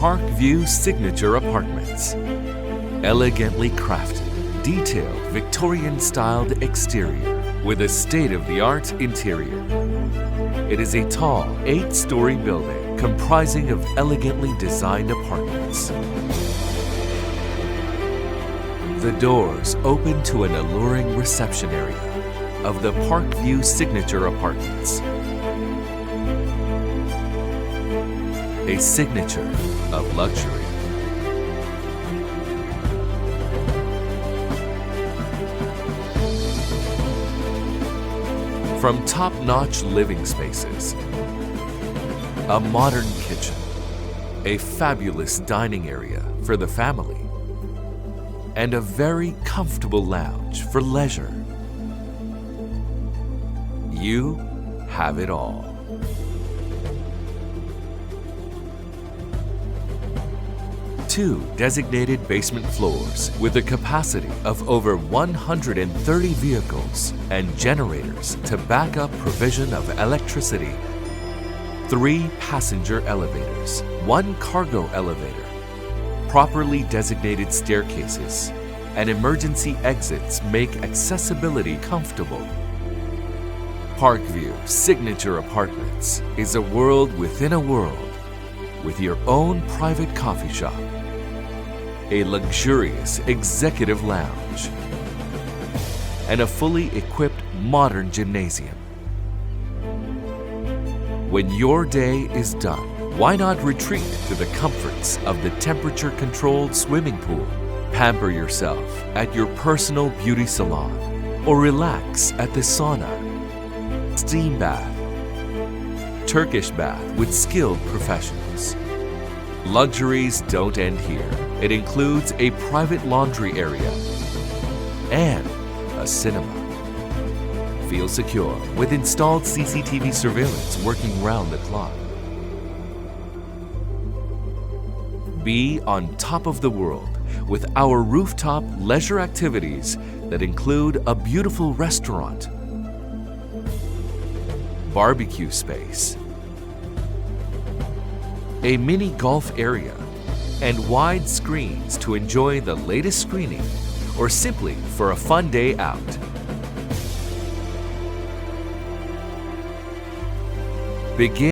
Parkview Signature Apartments. Elegantly crafted, detailed Victorian-styled exterior with a state-of-the-art interior. It is a tall, 8-story building comprising of elegantly designed apartments. The doors open to an alluring reception area of the Parkview Signature Apartments. A signature of luxury. From top-notch living spaces, a modern kitchen, a fabulous dining area for the family, and a very comfortable lounge for leisure. You have it all. 2 designated basement floors with a capacity of over 130 vehicles and generators to back up provision of electricity. 3 passenger elevators, 1 cargo elevator, properly designated staircases, and emergency exits make accessibility comfortable. Parkview Signature Apartments is a world within a world with your own private coffee shop, a luxurious executive lounge, and a fully equipped modern gymnasium. When your day is done, why not retreat to the comforts of the temperature-controlled swimming pool, pamper yourself at your personal beauty salon, or relax at the sauna, steam bath, Turkish bath with skilled professionals. Luxuries don't end here. It includes a private laundry area and a cinema. Feel secure with installed CCTV surveillance working round the clock. Be on top of the world with our rooftop leisure activities that include a beautiful restaurant, barbecue space, a mini golf area, and wide screens to enjoy the latest screening or simply for a fun day out. Begin